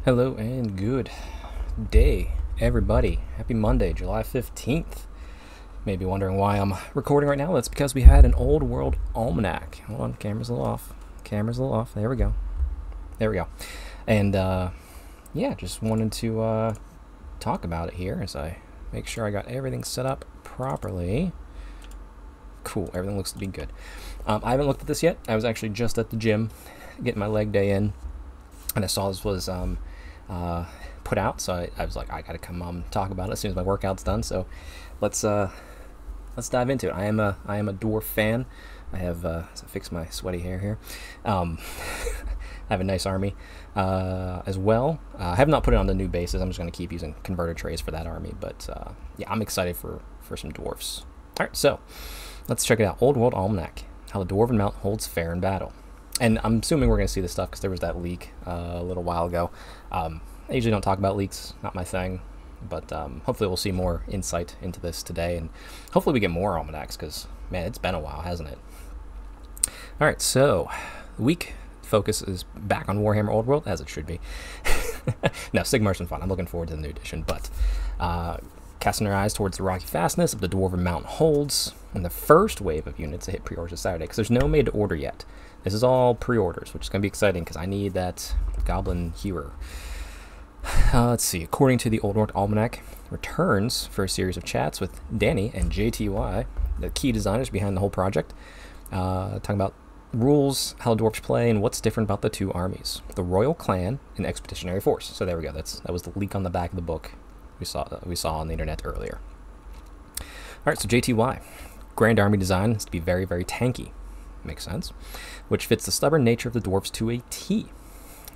Hello and good day, everybody. Happy Monday, July 15th. Maybe wondering why I'm recording right now. That's because we had an old world almanac. Hold on, camera's a little off. Camera's a little off. There we go. There we go. And, yeah, just wanted to talk about it here as I make sure I got everything set up properly. Cool, everything looks to be good. I haven't looked at this yet. I was actually just at the gym getting my leg day in, and I saw this was put out, so I was like, I gotta come talk about it as soon as my workout's done. So let's dive into it. I am a Dwarf fan. I have so fix my sweaty hair here. I have a nice army as well. I have not put it on the new bases. I'm just going to keep using converted trays for that army. But yeah, I'm excited for some dwarfs. All right, so let's check it out. Old World Almanac: How the Dwarven Mount Holds Fair in Battle. And I'm assuming we're going to see this stuff because there was that leak a little while ago. I usually don't talk about leaks, not my thing. But hopefully we'll see more insight into this today. And hopefully we get more almanacs because, man, it's been a while, hasn't it? All right, so the week focus is back on Warhammer Old World, as it should be. No, Sigmar's been fun. I'm looking forward to the new edition. But casting our eyes towards the rocky fastness of the Dwarven Mountain holds and the first wave of units to hit pre-orders this Saturday, because there's no made to order yet. This is all pre-orders, which is going to be exciting because I need that Goblin Hewer. Let's see. According to the Old World Almanac, returns for a series of chats with Danny and JTY, the key designers behind the whole project, talking about rules, how dwarves play, and what's different about the two armies: the Royal Clan and Expeditionary Force. So there we go. That was the leak on the back of the book we saw on the internet earlier. All right, so JTY, Grand Army design is to be very, very tanky. Makes sense. Which fits the stubborn nature of the dwarves to a T.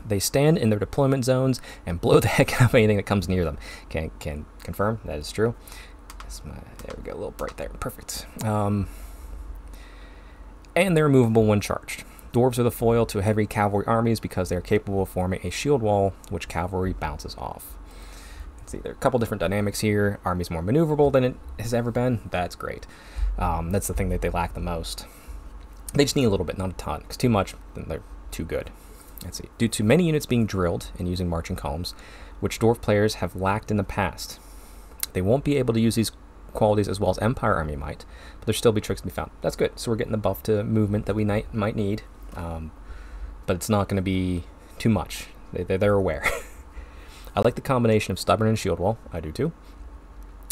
They stand in their deployment zones and blow the heck out of anything that comes near them. Can confirm that is true. There we go, a little bright there. Perfect. And they're movable when charged. Dwarves are the foil to heavy cavalry armies because they're capable of forming a shield wall, which cavalry bounces off. Let's see, there are a couple different dynamics here. Army's more maneuverable than it has ever been. That's great. That's the thing that they lack the most. They just need a little bit, not a ton, because too much, then they're too good. Let's see. Due to many units being drilled and using marching columns, which dwarf players have lacked in the past, they won't be able to use these qualities as well as Empire Army might, but there'll still be tricks to be found. That's good. So we're getting the buff to movement that we might need, but it's not going to be too much. They're aware. I like the combination of stubborn and shield wall. I do too.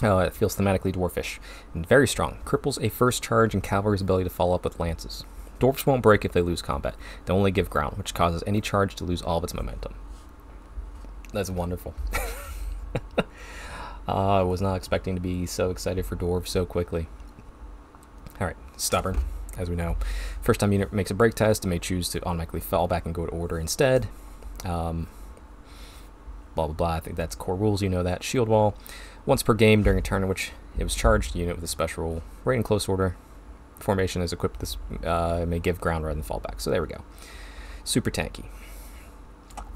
It feels thematically dwarfish and very strong. Cripples a first charge and cavalry's ability to follow up with lances. Dwarfs won't break if they lose combat. They only give ground, which causes any charge to lose all of its momentum. That's wonderful. I was not expecting to be so excited for dwarves so quickly. Alright, stubborn, as we know. First time unit makes a break test, it may choose to automatically fall back and go to order instead. Blah, blah, blah. I think that's core rules, you know that. Shield wall. Once per game during a turn in which it was charged, unit with a special right in close order formation is equipped. This may give ground rather than fall back. So there we go. Super tanky.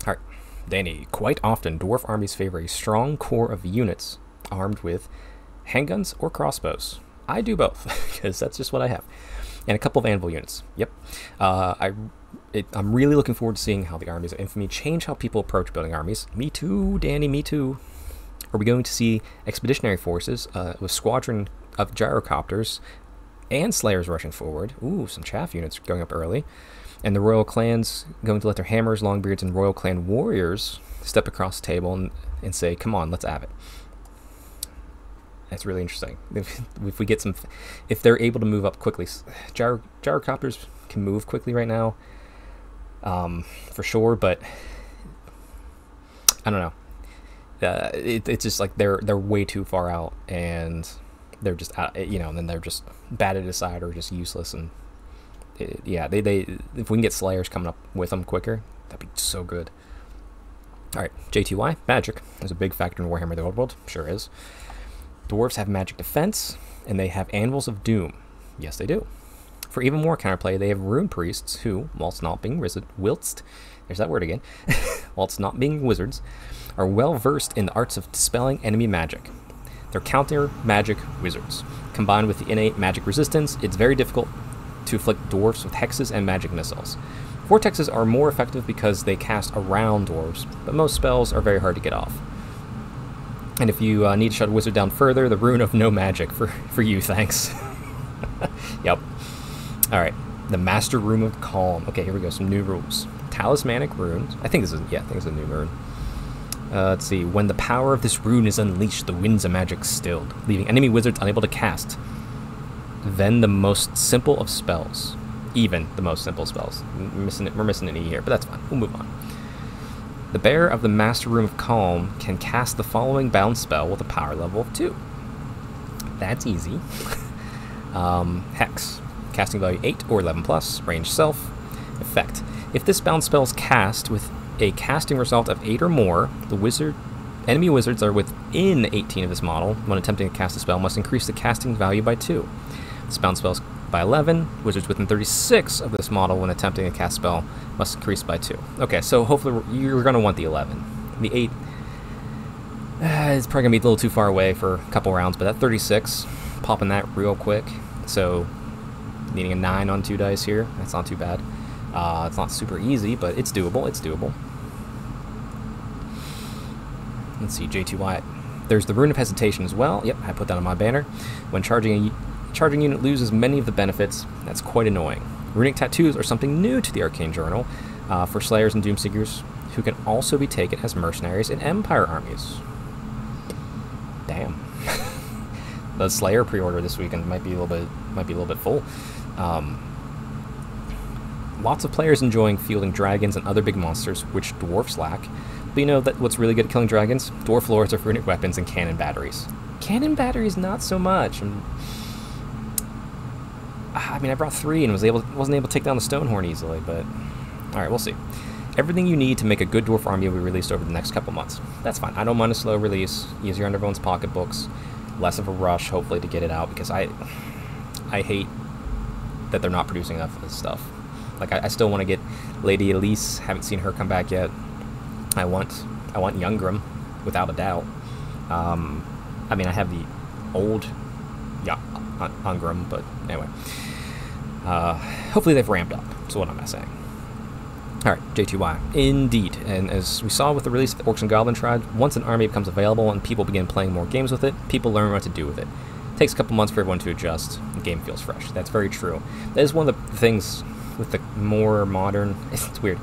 Alright, Danny. Quite often, dwarf armies favor a strong core of units armed with handguns or crossbows. I do both, because that's just what I have. And a couple of anvil units. Yep. I'm really looking forward to seeing how the armies of infamy change how people approach building armies. Me too, Danny, me too. Are we going to see expeditionary forces with squadron of gyrocopters and slayers rushing forward? Ooh, some chaff units going up early. And the royal clans going to let their hammers, longbeards, and royal clan warriors step across the table and say, come on, let's have it. That's really interesting. If we get some, if they're able to move up quickly, gyrocopters can move quickly right now, for sure. But I don't know. It's just like they're way too far out, and they're just you know, and then they're just batted aside or just useless. And yeah, they if we can get slayers coming up with them quicker, that'd be so good. All right, JTY magic is a big factor in Warhammer: The Old World. Sure is. Dwarves have magic defense, and they have anvils of doom. Yes, they do. For even more counterplay, they have rune priests who, whilst not being wizards, are well versed in the arts of dispelling enemy magic. They're counter magic wizards. Combined with the innate magic resistance, it's very difficult to afflict dwarfs with hexes and magic missiles. Vortexes are more effective because they cast around dwarves, but most spells are very hard to get off. And if you need to shut a wizard down further, the Rune of No Magic for you, thanks. Yep. Alright, the Master Room of Calm. Okay, here we go, some new rules. Talismanic runes. I think this is a new rune. Let's see. When the power of this rune is unleashed, the winds of magic stilled, leaving enemy wizards unable to cast. Then the most simple of spells. Even the most simple spells. We're missing an E here, but that's fine. We'll move on. The bearer of the Master Room of Calm can cast the following bound spell with a power level of 2. That's easy. Hex. Casting value 8 or 11 plus. Range self. Effect. If this bound spell is cast with a casting result of 8 or more, the enemy wizards are within 18 of this model when attempting to cast a spell must increase the casting value by 2. This bound spell is by 11. Wizards within 36 of this model when attempting a cast spell must increase by 2. Okay, so hopefully you're going to want the 11. The 8 is probably going to be a little too far away for a couple rounds, but that 36, popping that real quick. So needing a 9 on 2 dice here, that's not too bad. It's not super easy, but it's doable. It's doable. Let's see, J2Y. There's the Rune of Hesitation as well. Yep, I put that on my banner. When charging unit loses many of the benefits. That's quite annoying. Runic tattoos are something new to the Arcane Journal for Slayers and Doomseekers, who can also be taken as mercenaries in Empire armies. Damn. The Slayer pre-order this weekend might be a little bit full. Lots of players enjoying fielding dragons and other big monsters, which dwarfs lack. But you know that what's really good at killing dragons? Dwarf lords are runic weapons and cannon batteries. Cannon batteries, not so much. I mean, I brought 3 and wasn't able to take down the Stonehorn easily, but alright, we'll see. Everything you need to make a good dwarf army will be released over the next couple months. That's fine. I don't mind a slow release, easier on everyone's pocketbooks, less of a rush, hopefully, to get it out, because I hate that they're not producing enough of this stuff. Like, I still want to get Lady Elise, haven't seen her come back yet. I want Youngrim, without a doubt. I mean, I have the old Youngrim, but anyway. Hopefully they've ramped up, is what I'm saying. Alright, J2Y. Indeed, and as we saw with the release of the Orcs and Goblin Tribe, once an army becomes available and people begin playing more games with it, people learn what to do with it. It takes a couple months for everyone to adjust, the game feels fresh. That's very true. That is one of the things with the more modern... It's weird.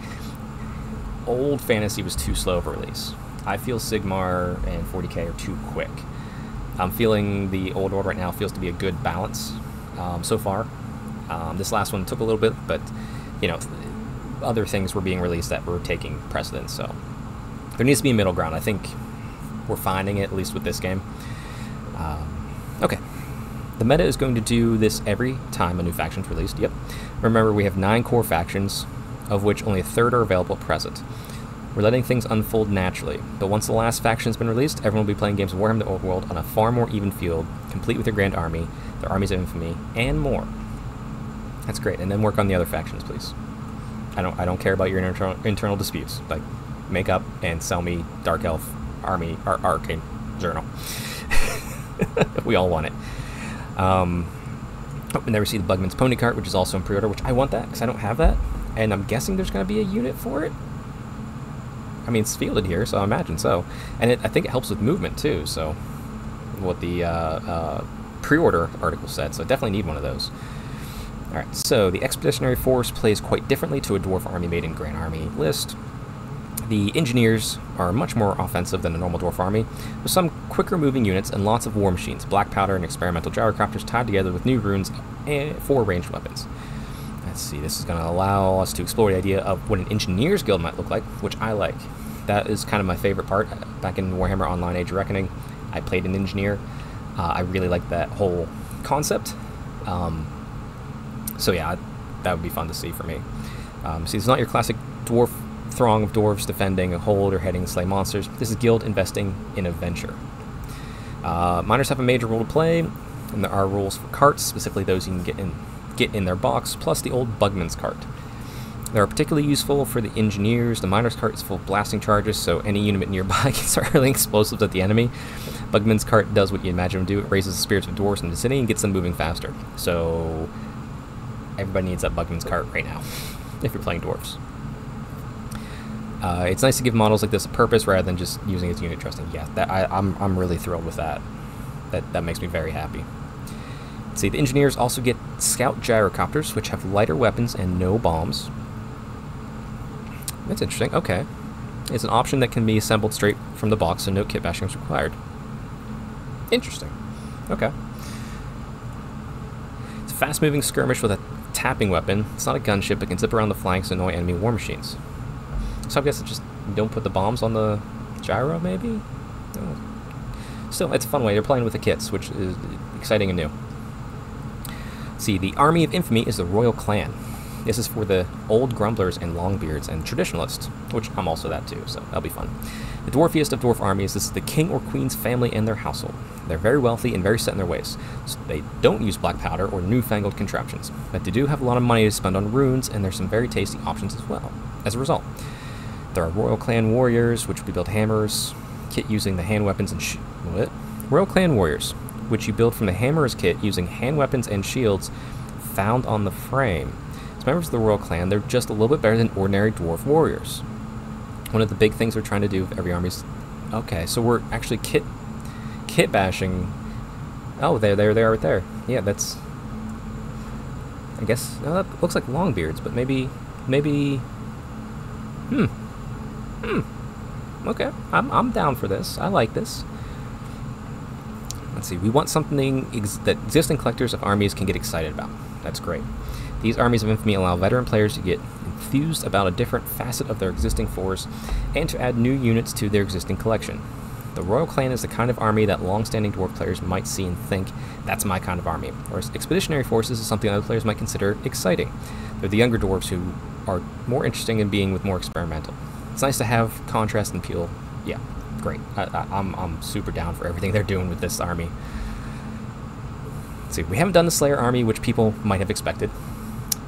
Old fantasy was too slow of a release. I feel Sigmar and 40k are too quick. I'm feeling the Old World right now feels to be a good balance so far. This last one took a little bit, but, you know, other things were being released that were taking precedence, so there needs to be a middle ground. I think we're finding it, at least with this game. Okay. The meta is going to do this every time a new faction is released. Yep. Remember, we have 9 core factions, of which only a third are available at present. We're letting things unfold naturally, but once the last faction has been released, everyone will be playing games of Warhammer the Old World on a far more even field, complete with their grand army, their armies of infamy, and more. That's great, and then work on the other factions, please. I don't care about your internal disputes. Like, make up and sell me Dark Elf army, or Arcane Journal. We all want it. We never see the Bugman's Pony Cart, which is also in pre-order, which I want that, because I don't have that. And I'm guessing there's going to be a unit for it. I mean, it's fielded here, so I imagine so. And I think it helps with movement, too, so... What the pre-order article said, so I definitely need one of those. Alright, so the Expeditionary Force plays quite differently to a Dwarf Army made in Grand Army list. The Engineers are much more offensive than a normal Dwarf Army, with some quicker moving units and lots of war machines, black powder, and experimental gyrocopters tied together with new runes for ranged weapons. Let's see, this is going to allow us to explore the idea of what an Engineers Guild might look like, which I like. That is kind of my favorite part. Back in Warhammer Online Age of Reckoning, I played an Engineer. I really like that whole concept. So yeah, that would be fun to see for me. See, it's not your classic dwarf throng of dwarves defending a hold or heading to slay monsters. This is guild investing in adventure. Miners have a major role to play, and there are rules for carts, specifically those you can get in their box, plus the old Bugman's Cart. They are particularly useful for the engineers. The miner's cart is full of blasting charges, so any unit nearby can start hurling explosives at the enemy. Bugman's Cart does what you imagine it would do. It raises the spirits of dwarves in the city and gets them moving faster. So everybody needs that Bugman's Cart right now. if you're playing dwarves. It's nice to give models like this a purpose rather than just using it as unit trusting. Yeah, I'm really thrilled with that. That makes me very happy. See, the engineers also get scout gyrocopters, which have lighter weapons and no bombs. That's interesting. Okay. It's an option that can be assembled straight from the box, so no kit bashing is required. Interesting. Okay. It's a fast-moving skirmish with a tapping weapon. It's not a gunship, but can zip around the flanks and annoy enemy war machines. So I guess it just don't put the bombs on the gyro, maybe? Oh. Still, it's a fun way. They're playing with the kits, which is exciting and new. See, the Army of Infamy is the Royal Clan. This is for the old grumblers and longbeards and traditionalists, which I'm also that too, so that'll be fun. The dwarfiest of dwarf armies, this is the king or queen's family and their household. They're very wealthy and very set in their ways. So they don't use black powder or newfangled contraptions, but they do have a lot of money to spend on runes, and there's some very tasty options as well. As a result, there are Royal Clan warriors, which we build hammers, kit using the hand weapons and what? Royal Clan warriors, which you build from the hammer's kit using hand weapons and shields found on the frame. Members of the Royal Clan, they're just a little bit better than ordinary dwarf warriors. One of the big things we're trying to do with every army is... Okay, so we're actually kit bashing... Oh, there they are right there. Yeah, that's... I guess... No, that looks like longbeards, but maybe... Okay, I'm down for this. I like this. Let's see, we want something that existing collectors of armies can get excited about. That's great. These armies of infamy allow veteran players to get enthused about a different facet of their existing force and to add new units to their existing collection. The Royal Clan is the kind of army that long-standing dwarf players might see and think, that's my kind of army. Whereas expeditionary forces is something other players might consider exciting. They're the younger dwarves who are more interesting in being with more experimental. It's nice to have contrast and appeal. Yeah, great. I'm super down for everything they're doing with this army. Let's see, we haven't done the Slayer army, which people might have expected.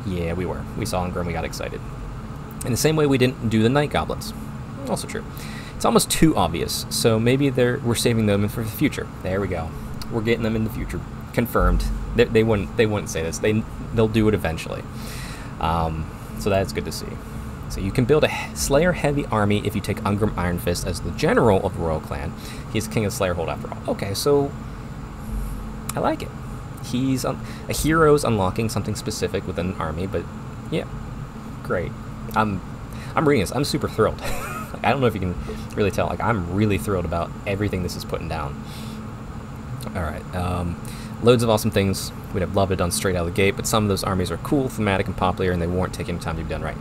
Yeah, we were. We saw Ingram, we got excited. In the same way we didn't do the Night Goblins. Also true. It's almost too obvious, so maybe we're saving them for the future. There we go. We're getting them in the future. Confirmed. They wouldn't say this. They'll do it eventually. So that's good to see. So you can build a Slayer-heavy army if you take Ungrim Ironfist as the general of the Royal Clan. He's king of Slayerhold after all. Okay, so I like it. He's a hero's unlocking something specific within an army, but yeah, great. I'm reading this. I'm super thrilled. Like, I don't know if you can really tell. Like, I'm really thrilled about everything this is putting down. All right, loads of awesome things. We'd have loved it done straight out of the gate, but some of those armies are cool, thematic, and popular, and they won't take any time to be done right.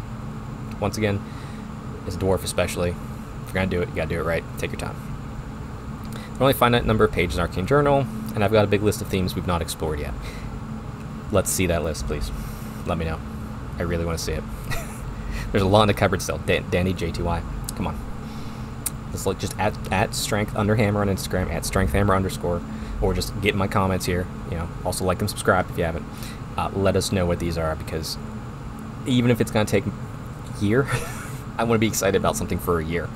Once again, as a dwarf especially, if you're gonna do it, you gotta do it right. Take your time. There are only a finite number of pages in Arcane Journal, and I've got a big list of themes we've not explored yet. Let's see that list, please. Let me know. I really want to see it. There's a lot in the cupboard still. Danny JTY. Come on. Just at strength underhammer on Instagram, at strengthhammer _, or just get in my comments here. You know, also like and subscribe if you haven't. Let us know what these are, because even if it's going to take a year, I want to be excited about something for a year.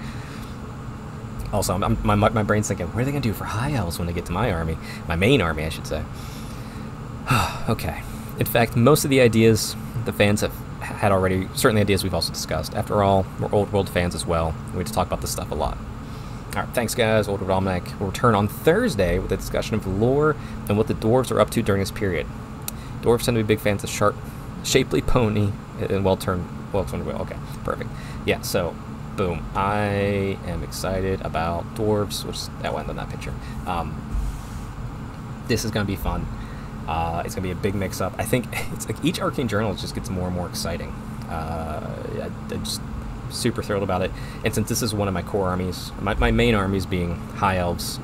Also, my brain's thinking, what are they going to do for high elves when they get to my army? My main army, I should say. Okay. In fact, most of the ideas the fans have had already, certainly ideas we've also discussed. After all, we're Old World fans as well. We get to talk about this stuff a lot. Alright, thanks guys. Old World Almanac will return on Thursday with a discussion of lore and what the dwarves are up to during this period. Dwarves tend to be big fans of sharp, shapely pony and well-turned wheel. Okay, perfect. Yeah, so... boom. I am excited about dwarves, which that went on that picture. This is going to be fun. It's going to be a big mix-up. I think it's like each Arcane Journal just gets more and more exciting. I'm just super thrilled about it. And since this is one of my core armies, my main armies being High Elves,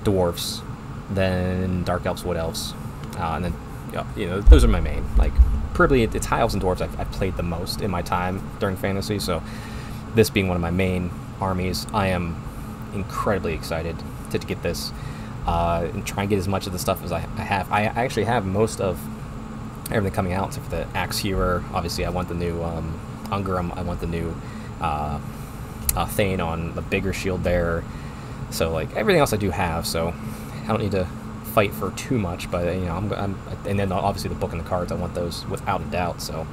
Dwarves, then Dark Elves, Wood Elves, and then, you know, those are my main. Like, probably it's High Elves and Dwarves I've played the most in my time during Fantasy, so this being one of my main armies, I am incredibly excited to get this and try and get as much of the stuff as I have. I actually have most of everything coming out, except for the Axe Hewer. Obviously, I want the new Ungrim. I want the new Thane on the bigger shield there. So, like, everything else I do have, so I don't need to fight for too much, but and then obviously the book and the cards, I want those without a doubt. So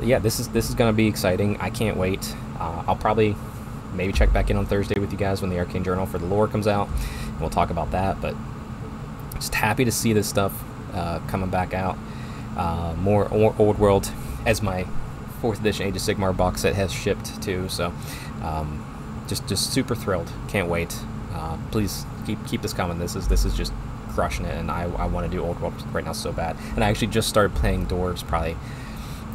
yeah, this is going to be exciting. I can't wait. I'll probably maybe check back in on Thursday with you guys when the Arcane Journal for the lore comes out, and we'll talk about that. But just happy to see this stuff coming back out. More Old World, as my 4th edition Age of Sigmar box set has shipped too. So just super thrilled. Can't wait. Please keep this coming. This is just crushing it, and I want to do Old World right now so bad. And I actually just started playing Dwarves probably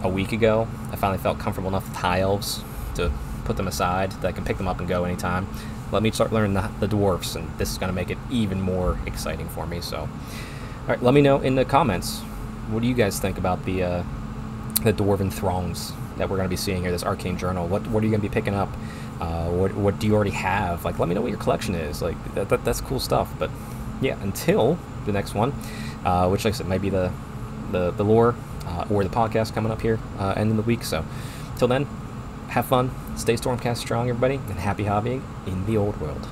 a week ago. I finally felt comfortable enough with High Elves to put them aside, that I can pick them up and go anytime. Let me start learning the Dwarfs, and this is going to make it even more exciting for me. So, all right, let me know in the comments, what do you guys think about the Dwarven Throngs that we're going to be seeing here, this Arcane Journal? What are you going to be picking up? What do you already have? Like, let me know what your collection is. Like, that's cool stuff. But yeah, until the next one, which, like I said, might be the lore or the podcast coming up here end of the week. So, till then, have fun, stay Stormcast strong, everybody, and happy hobbying in the old world.